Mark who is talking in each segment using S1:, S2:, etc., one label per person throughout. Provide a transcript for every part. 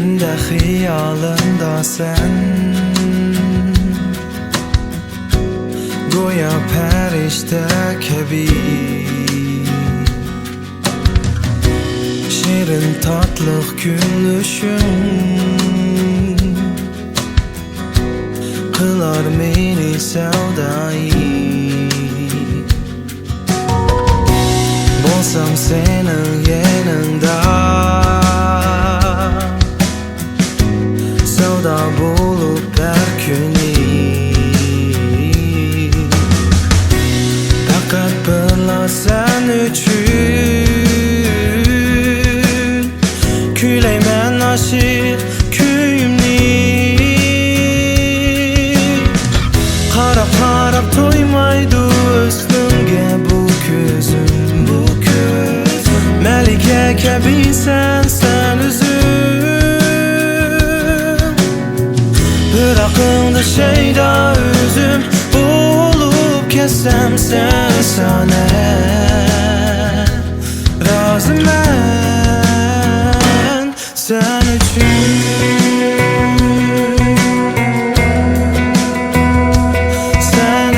S1: Düşümde hiyalımda sen, goya perişte kebi, şirin tatlık gülüşün kılar meni sevdayı. Bolsam senin yanında, sevda bulup her günü. Fakat birla sen üçün küyleymen aşık köyümni. Qarab qarab toymaydı üstünge bu gözüm. Melike kebi sen üzüm. Bırakımda şeyda üzüm olup kesem sen sana. Razım ben sen üçün. Sen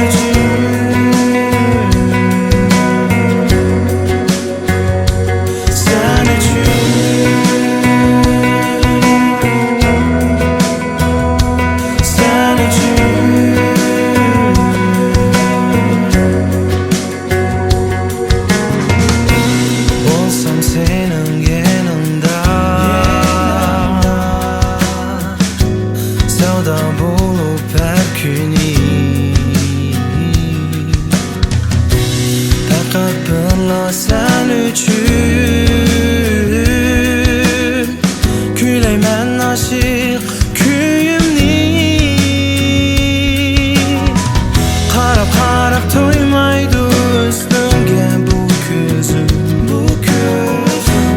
S1: üçün küyleymen aşık köyümni. Qarab qarab toymaydı üstünge bu gözüm.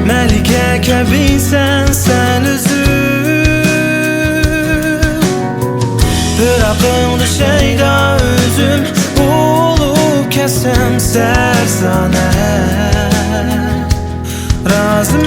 S1: Melike kebi sen üzüm. Bırakımda şeyda üzüm olup kesem sersane. Razım